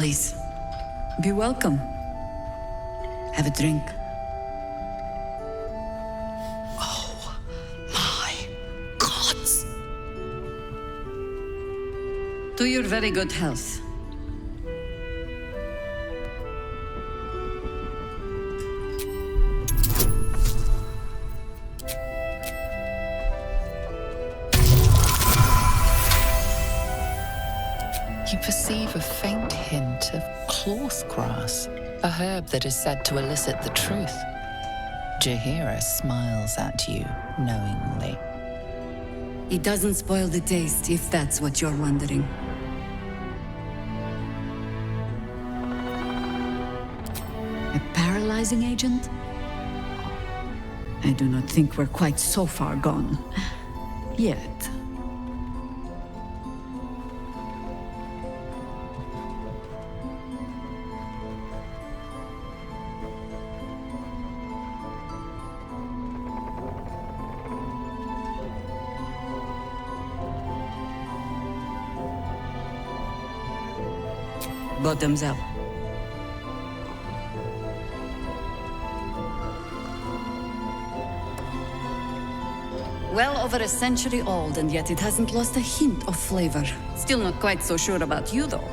Please, be welcome. Have a drink. Oh, my gods! To your very good health. You perceive a faint hint of cloth grass, a herb that is said to elicit the truth. Jaheira smiles at you knowingly. It doesn't spoil the taste, if that's what you're wondering. A paralyzing agent? I do not think we're quite so far gone. Yet. Bottoms up. Well over a century old, and yet it hasn't lost a hint of flavor. Still not quite so sure about you, though.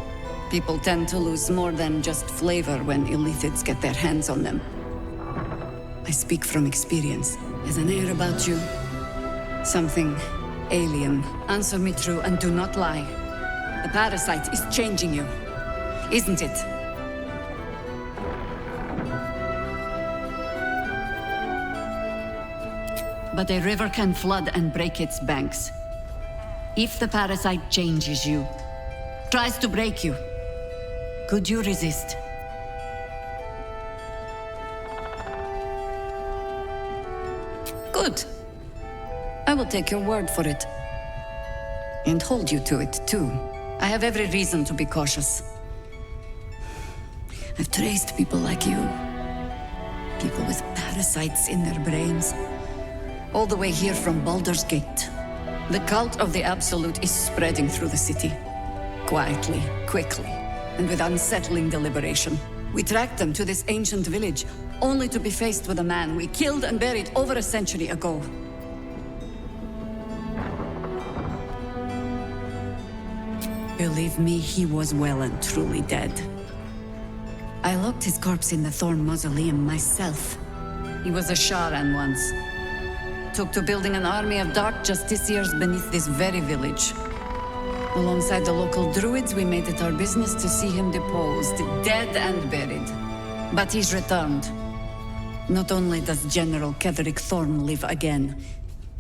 People tend to lose more than just flavor when illithids get their hands on them. I speak from experience. There's an air about you. Something alien. Answer me true and do not lie. The parasite is changing you. Isn't it? But a river can flood and break its banks. If the parasite changes you, tries to break you, could you resist? Good. I will take your word for it. And hold you to it, too. I have every reason to be cautious. I've traced people like you. People with parasites in their brains. All the way here from Baldur's Gate. The cult of the Absolute is spreading through the city. Quietly, quickly, and with unsettling deliberation. We tracked them to this ancient village, only to be faced with a man we killed and buried over a century ago. Believe me, he was well and truly dead. I locked his corpse in the Thorn Mausoleum myself. He was a Sharan once. Took to building an army of dark justiciars beneath this very village. Alongside the local druids, we made it our business to see him deposed, dead and buried. But he's returned. Not only does General Ketheric Thorn live again,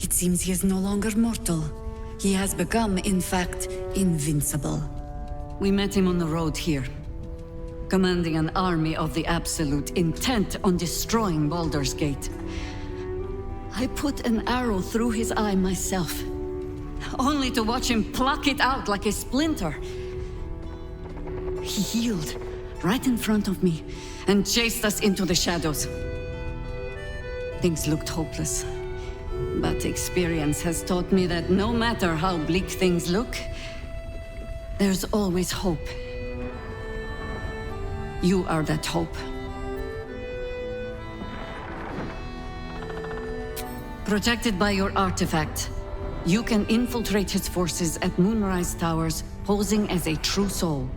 it seems he is no longer mortal. He has become, in fact, invincible. We met him on the road here, commanding an army of the Absolute, intent on destroying Baldur's Gate. I put an arrow through his eye myself, only to watch him pluck it out like a splinter. He healed right in front of me and chased us into the shadows. Things looked hopeless, but experience has taught me that no matter how bleak things look, there's always hope. You are that hope. Protected by your artifact, you can infiltrate his forces at Moonrise Towers, posing as a true soul.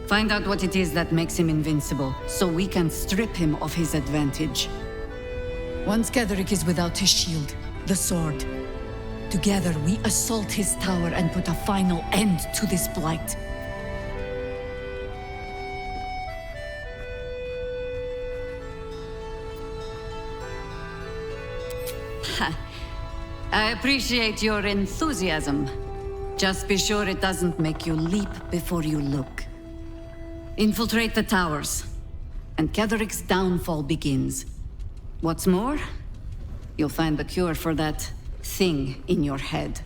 Find out what it is that makes him invincible, so we can strip him of his advantage. Once Ketheric is without his shield, the sword, together we assault his tower and put a final end to this blight. I appreciate your enthusiasm. Just be sure it doesn't make you leap before you look. Infiltrate the towers, and Ketheric's downfall begins. What's more, you'll find the cure for that thing in your head.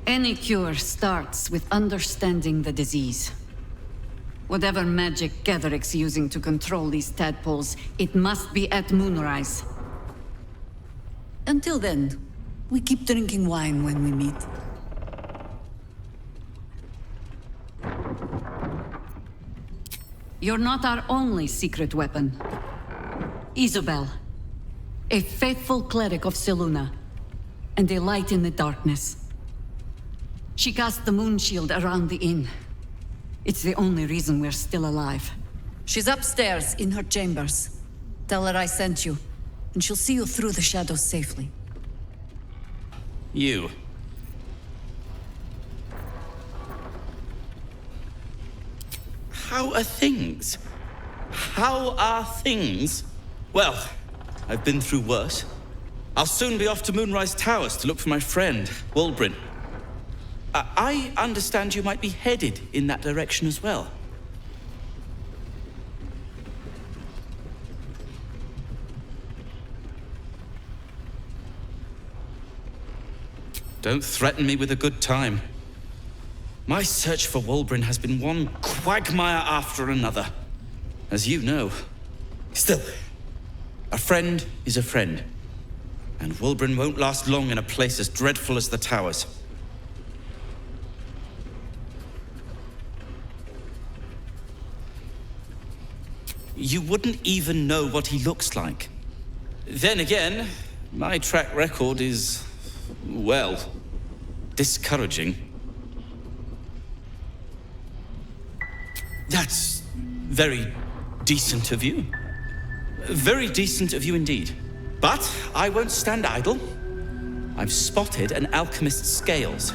Any cure starts with understanding the disease. Whatever magic Ketheric's using to control these tadpoles, it must be at Moonrise. Until then, we keep drinking wine when we meet. You're not our only secret weapon. Isobel, a faithful cleric of Selûne, and a light in the darkness. She cast the moon shield around the inn. It's the only reason we're still alive. She's upstairs in her chambers. Tell her I sent you, and she'll see you through the shadows safely. You. How are things? How are things? Well, I've been through worse. I'll soon be off to Moonrise Towers to look for my friend, Wulbren. I understand you might be headed in that direction as well. Don't threaten me with a good time. My search for Wulbren has been one quagmire after another, as you know. Still, a friend is a friend, and Wulbren won't last long in a place as dreadful as the Towers. You wouldn't even know what he looks like. Then again, my track record is, well, discouraging. That's very decent of you. Very decent of you indeed. But I won't stand idle. I've spotted an alchemist's scales,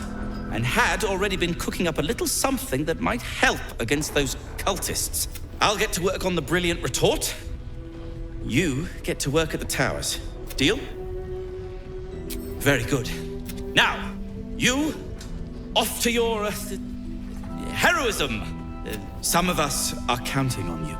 and had already been cooking up a little something that might help against those cultists. I'll get to work on the brilliant retort. You get to work at the Towers. Deal? Very good. Now, you, off to your heroism. Some of us are counting on you.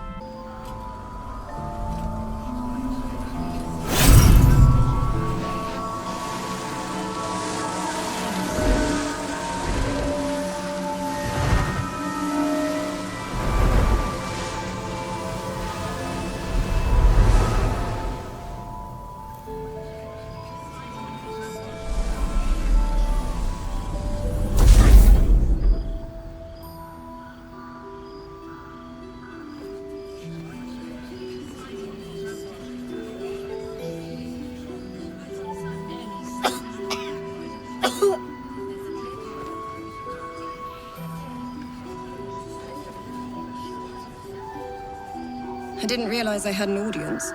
I didn't realize I had an audience.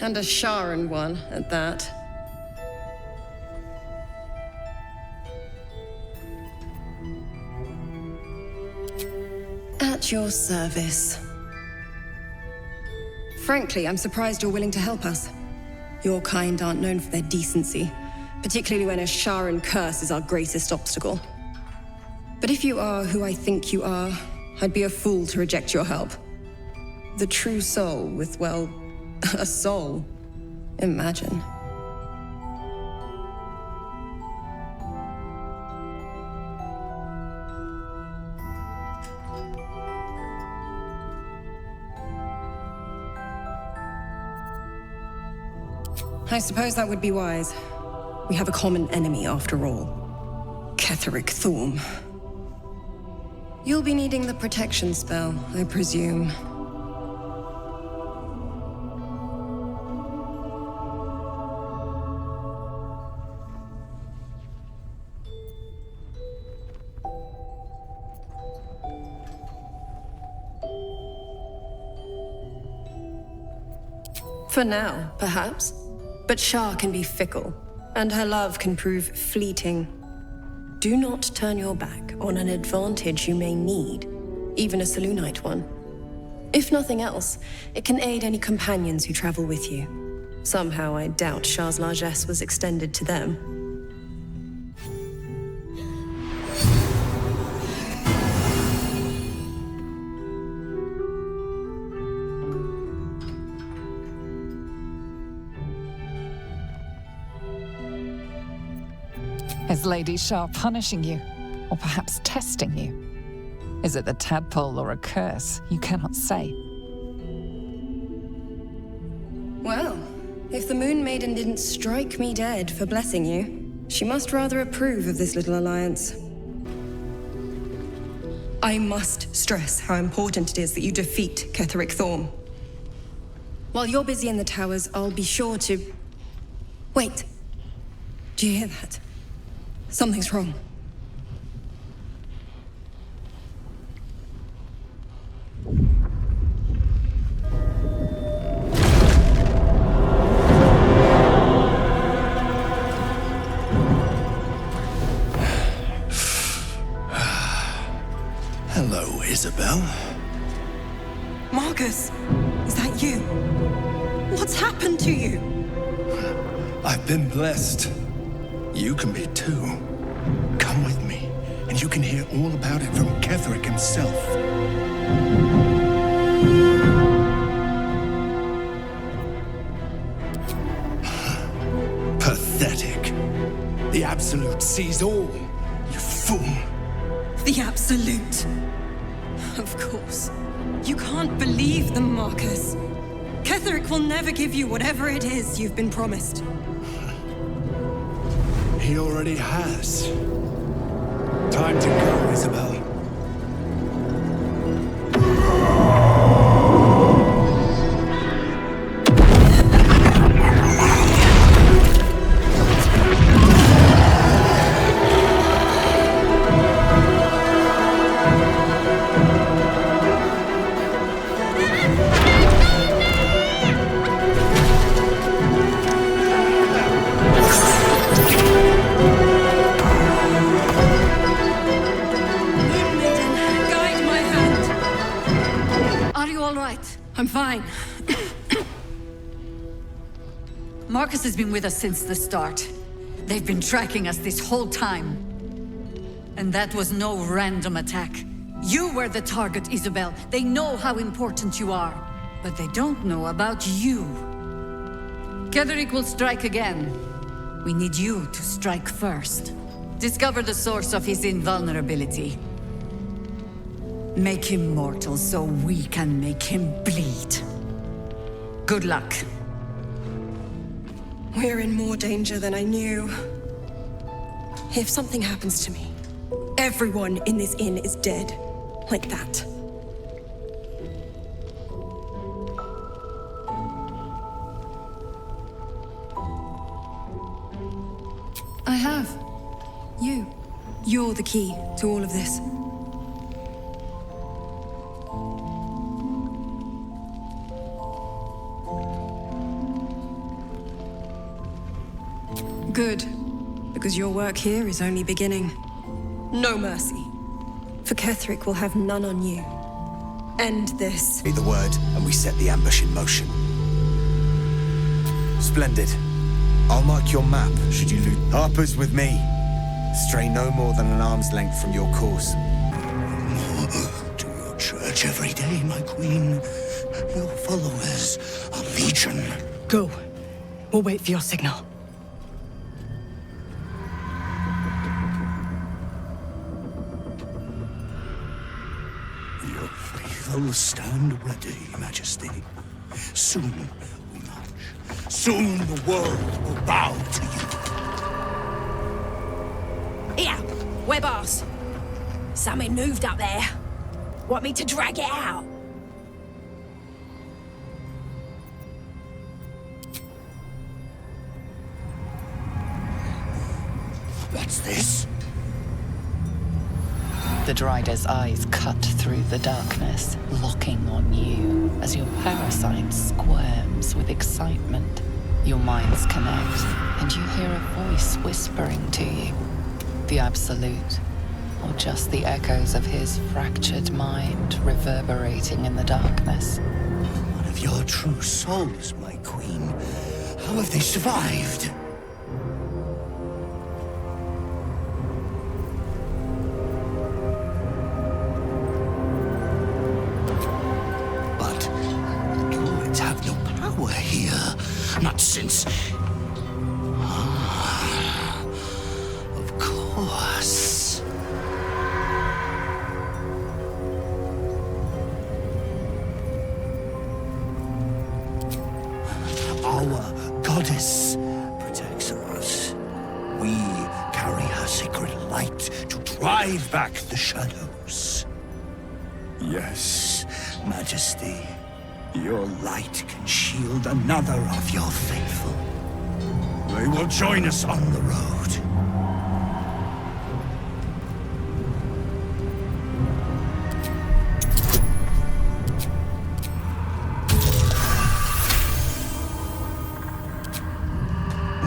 And a Sharan one, at that. At your service. Frankly, I'm surprised you're willing to help us. Your kind aren't known for their decency, particularly when a Sharan curse is our greatest obstacle. But if you are who I think you are, I'd be a fool to reject your help. The true soul with, well, a soul. Imagine. I suppose that would be wise. We have a common enemy after all. Ketheric Thorm. You'll be needing the protection spell, I presume. For now, perhaps. But Shah can be fickle, and her love can prove fleeting. Do not turn your back on an advantage you may need, even a Selûnite one. If nothing else, it can aid any companions who travel with you. Somehow I doubt Shah's largesse was extended to them. Is Lady Shah punishing you? Or perhaps testing you? Is it the tadpole or a curse? You cannot say. Well, if the Moon Maiden didn't strike me dead for blessing you, she must rather approve of this little alliance. I must stress how important it is that you defeat Ketheric Thorm. While you're busy in the towers, I'll be sure to... Wait. Do you hear that? Something's wrong. Hello, Isabel. Marcus, is that you? What's happened to you? I've been blessed. You can be too. Come with me, and you can hear all about it from Ketheric himself. Pathetic. The Absolute sees all, you fool. The Absolute. Of course. You can't believe them, Marcus. Ketheric will never give you whatever it is you've been promised. He already has. Time to go, Isabel. I'm fine. Marcus has been with us since the start. They've been tracking us this whole time. And that was no random attack. You were the target, Isabel. They know how important you are. But they don't know about you. Ketheric will strike again. We need you to strike first. Discover the source of his invulnerability. Make him mortal so we can make him bleed. Good luck. We're in more danger than I knew. If something happens to me, everyone in this inn is dead. Like that. I have. You. You're the key to all of this. Good, because your work here is only beginning. No mercy. For Ketheric will have none on you. End this. Say the word, and we set the ambush in motion. Splendid. I'll mark your map, should you lose. Harper's with me. Stray no more than an arm's length from your course. To your church every day, my queen. Your followers are legion. Go. We'll wait for your signal. Will stand ready, Majesty. Soon we march. Soon the world will bow to you. Here, we're boss. Something moved up there. Want me to drag it out? What's this? The Drider's eyes cut through the darkness, locking on you as your parasite squirms with excitement. Your minds connect, and you hear a voice whispering to you. The Absolute, or just the echoes of his fractured mind reverberating in the darkness. One of your true souls, my queen. How have they survived? Not since... of course. Our goddess protects us. We carry her sacred light to drive back the shadows. Yes, Majesty. Your light can shield another of your faithful. They will join us on the road.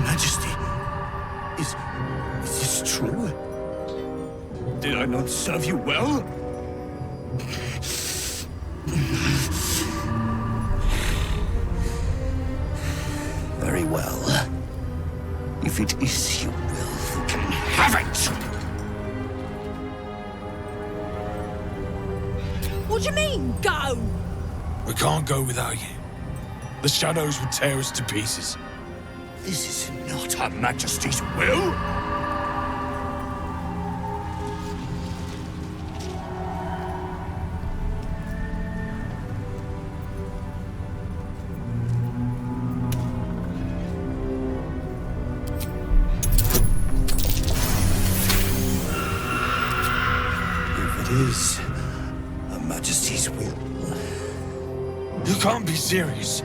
Majesty, is this true? Did I not serve you well? Very well. If it is your will, you can have it! What do you mean, go? We can't go without you. The shadows would tear us to pieces. This is not Her Majesty's will! Is Her Majesty's will. You can't be serious.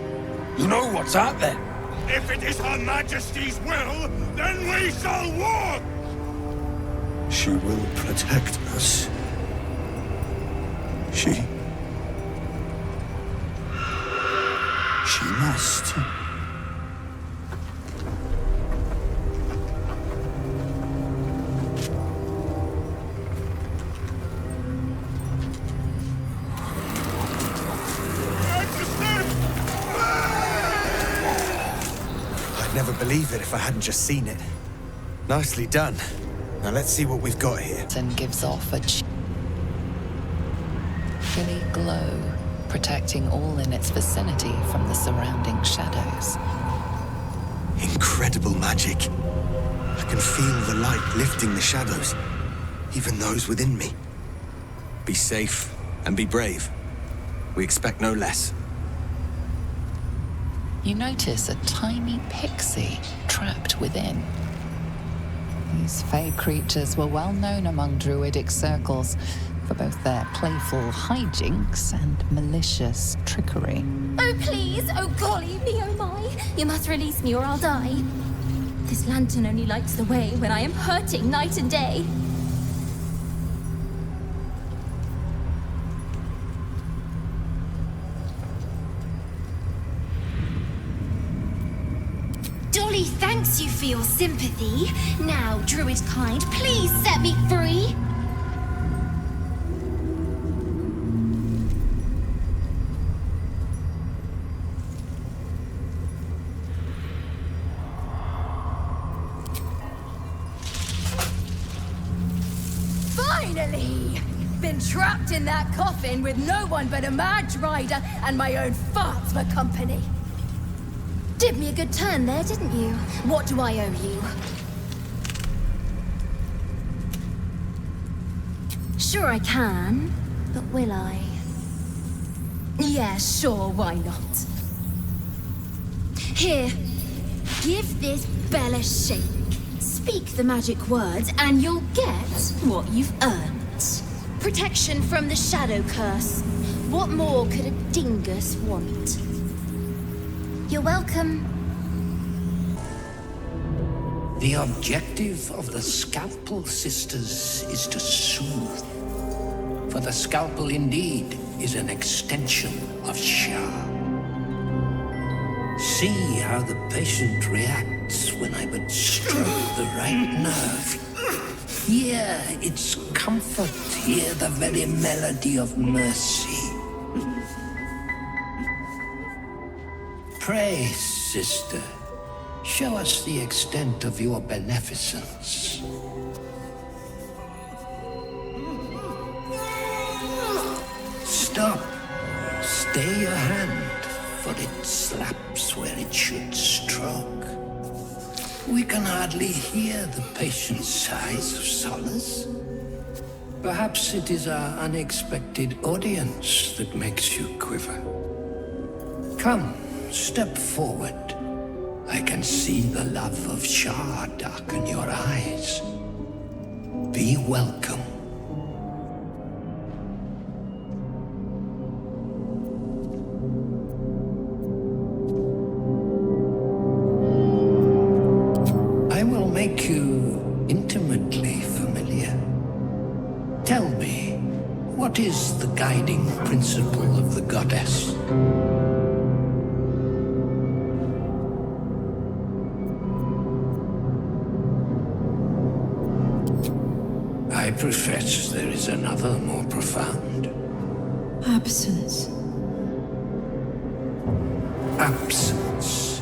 You know what's out there. If it is Her Majesty's will, then we shall walk! She will protect us. She must. Never believe it if I hadn't just seen it. Nicely done. Now let's see what we've got here. And gives off a chilly glow, protecting all in its vicinity from the surrounding shadows. Incredible magic. I can feel the light lifting the shadows, even those within me. Be safe and be brave. We expect no less. You notice a tiny pixie trapped within. These fey creatures were well known among druidic circles for both their playful hijinks and malicious trickery. Oh, please! Oh, golly me, oh my! You must release me or I'll die. This lantern only lights the way when I am hurting night and day. Dolly thanks you for your sympathy. Now, druid kind, please set me free. Finally! Been trapped in that coffin with no one but a mad rider and my own farts for company. Did me a good turn there, didn't you? What do I owe you? Sure I can, but will I? Yeah, sure, why not? Here, give this bell a shake. Speak the magic words and you'll get what you've earned. Protection from the shadow curse. What more could a dingus want? You're welcome. The objective of the Scalpel Sisters is to soothe. For the scalpel indeed is an extension of Shah. See how the patient reacts when I but stroke the right nerve. Hear its comfort, hear the very melody of mercy. Pray, sister, show us the extent of your beneficence. Stop. Stay your hand, for it slaps where it should stroke. We can hardly hear the patient's sighs of solace. Perhaps it is our unexpected audience that makes you quiver. Come. Step forward. I can see the love of Shah darken your eyes. Be welcome. Tell me, what is the guiding principle of the goddess? I profess there is another more profound. Absence. Absence.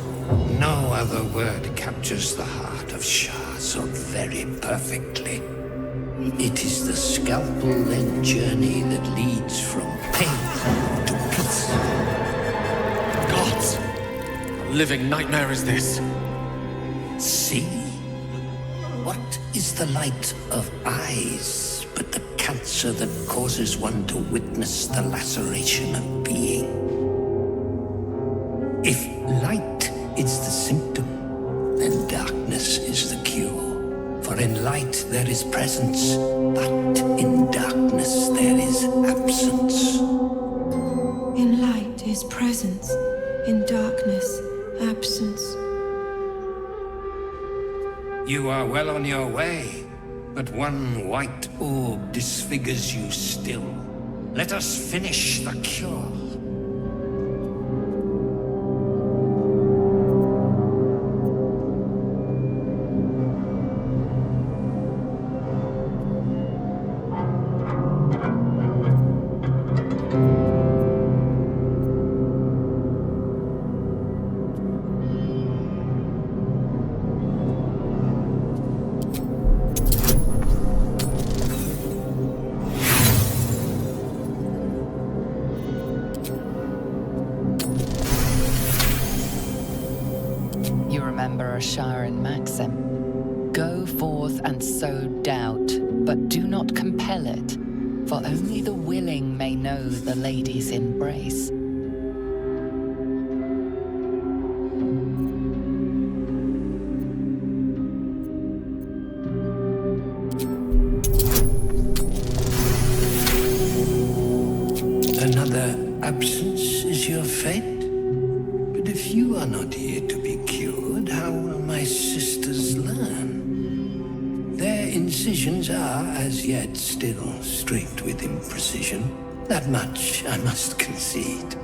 No other word captures the heart of Shah so very perfectly. It is the scalpel-led journey that leads from pain to peace. Gods! A living nightmare is this. See? What is the light of eyes but the cancer that causes one to witness the laceration of being? If light is the symptom, then darkness is the cure. For in light there is presence, but in darkness there is absence. In light is presence, in darkness, absence. You are well on your way, but one white orb disfigures you still. Let us finish the cure. Go forth and sow doubt, but do not compel it, for only the willing may know the lady's embrace. Another absence is your fate? But if you are not here to be cured, how will my sisters learn? Their incisions are, as yet, still straight with imprecision. That much I must concede.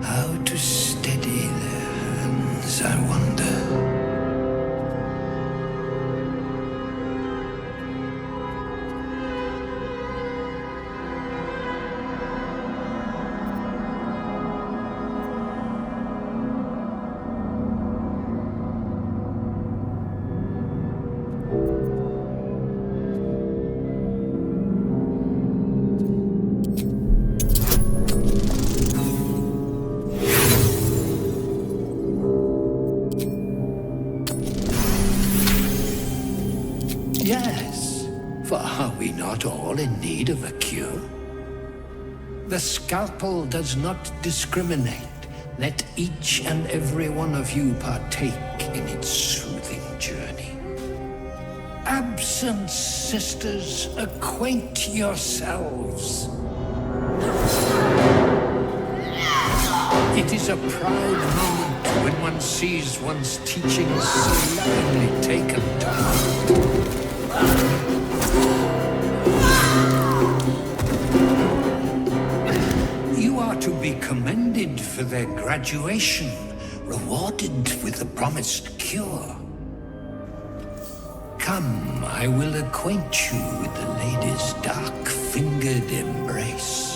How to steady their hands, I wonder. Yes, for are we not all in need of a cure? The scalpel does not discriminate. Let each and every one of you partake in its soothing journey. Absence, sisters, acquaint yourselves. It is a proud moment when one sees one's teachings solemnly taken to heart. You are to be commended for their graduation, rewarded with the promised cure. Come, I will acquaint you with the lady's dark-fingered embrace.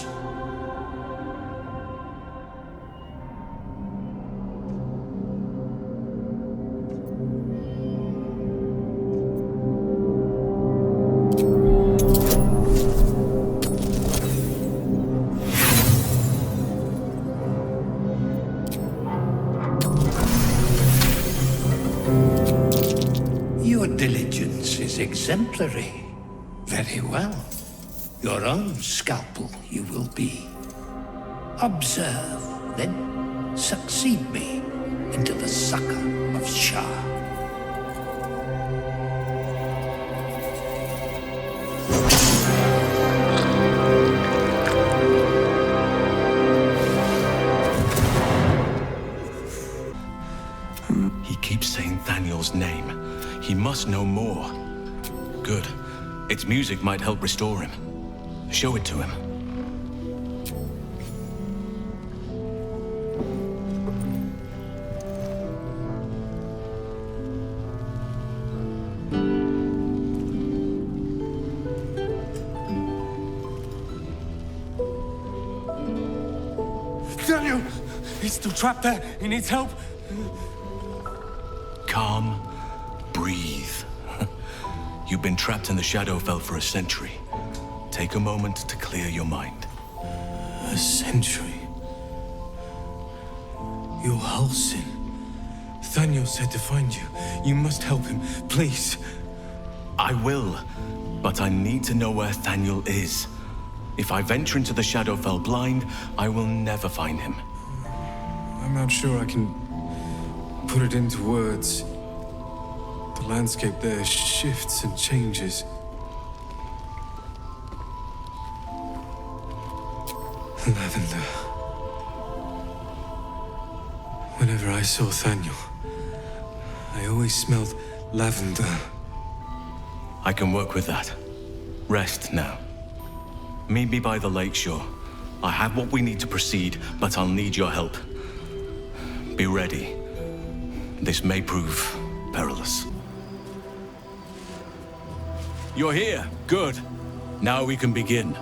Your diligence is exemplary. Very well. Your own scalpel you will be. Observe, then succeed me into the succor of Shah. He keeps saying Thaniel's name. He must know more. Good. Its music might help restore him. Show it to him. Daniel! He's still trapped there. He needs help. Calm. Breathe. You've been trapped in the Shadowfell for a century. Take a moment to clear your mind. A century? You're Halsin. Daniel said to find you. You must help him, please. I will, but I need to know where Daniel is. If I venture into the Shadowfell blind, I will never find him. I'm not sure I can put it into words. The landscape there shifts and changes. Lavender. Whenever I saw Daniel, I always smelled lavender. I can work with that. Rest now. Meet me by the lakeshore. I have what we need to proceed, but I'll need your help. Be ready. This may prove perilous. You're here. Good. Now we can begin.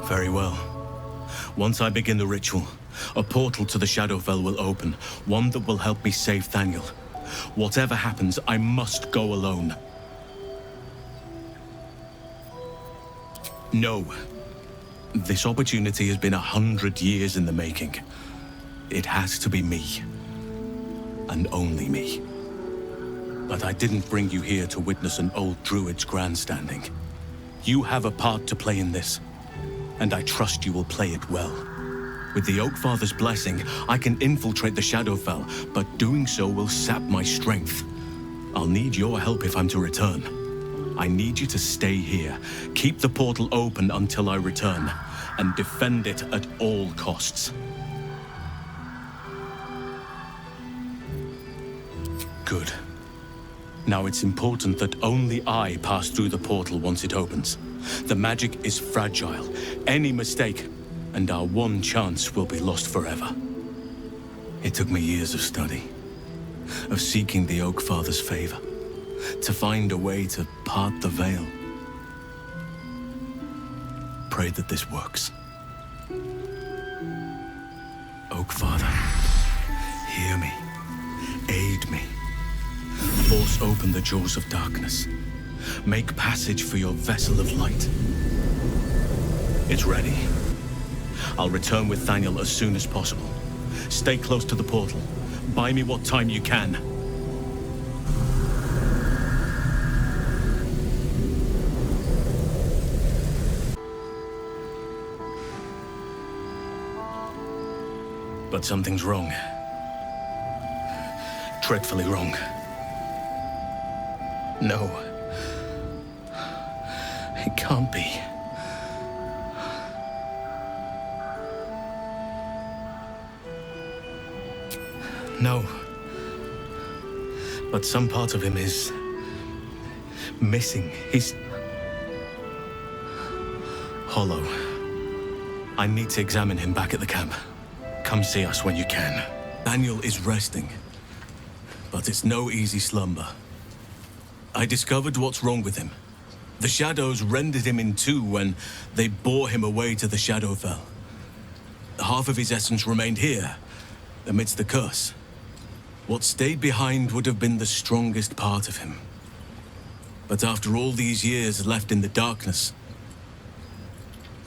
Very well. Once I begin the ritual, a portal to the Shadowfell will open, one that will help me save Daniel. Whatever happens, I must go alone. No. This opportunity has been 100 years in the making. It has to be me. And only me. But I didn't bring you here to witness an old druid's grandstanding. You have a part to play in this, and I trust you will play it well. With the Oakfather's blessing, I can infiltrate the Shadowfell, but doing so will sap my strength. I'll need your help if I'm to return. I need you to stay here, keep the portal open until I return, and defend it at all costs. Good. Now it's important that only I pass through the portal once it opens. The magic is fragile. Any mistake, and our one chance will be lost forever. It took me years of study, of seeking the Oakfather's favor, to find a way to part the veil. Pray that this works. Oakfather, hear me, aid me. Force open the jaws of darkness. Make passage for your vessel of light. It's ready. I'll return with Daniel as soon as possible. Stay close to the portal. Buy me what time you can. But something's wrong. Dreadfully wrong. No. It can't be. No. But some part of him is missing. He's hollow. I need to examine him back at the camp. Come see us when you can. Daniel is resting, but it's no easy slumber. I discovered what's wrong with him. The shadows rendered him in two when they bore him away to the Shadowfell. Half of his essence remained here, amidst the curse. What stayed behind would have been the strongest part of him. But after all these years left in the darkness,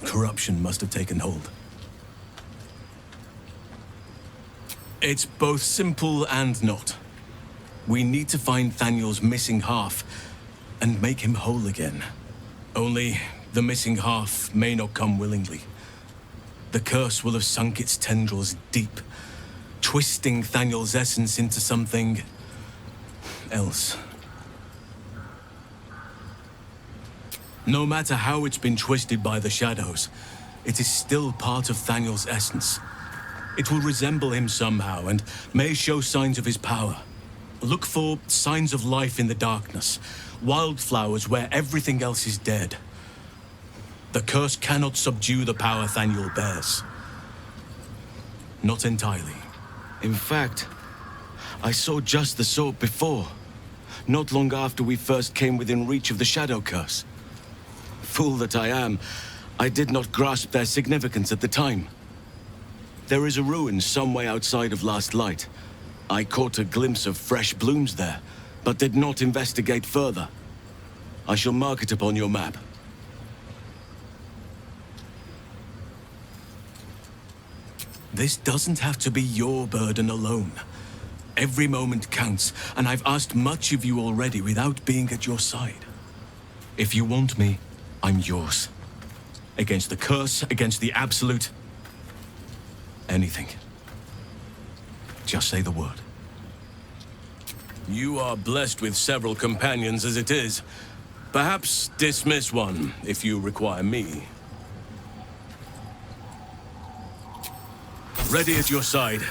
corruption must have taken hold. It's both simple and not. We need to find Daniel's missing half and make him whole again. Only the missing half may not come willingly. The curse will have sunk its tendrils deep, twisting Daniel's essence into something else. No matter how it's been twisted by the shadows, it is still part of Daniel's essence. It will resemble him somehow and may show signs of his power. Look for signs of life in the darkness. Wildflowers where everything else is dead. The curse cannot subdue the power Thaniel bears. Not entirely. In fact, I saw just the sort before. Not long after we first came within reach of the Shadow Curse. Fool that I am, I did not grasp their significance at the time. There is a ruin some way outside of Last Light. I caught a glimpse of fresh blooms there, but did not investigate further. I shall mark it upon your map. This doesn't have to be your burden alone. Every moment counts, and I've asked much of you already without being at your side. If you want me, I'm yours. Against the curse, against the absolute. Anything. Just say the word. You are blessed with several companions as it is. Perhaps dismiss one if you require me. Ready at your side.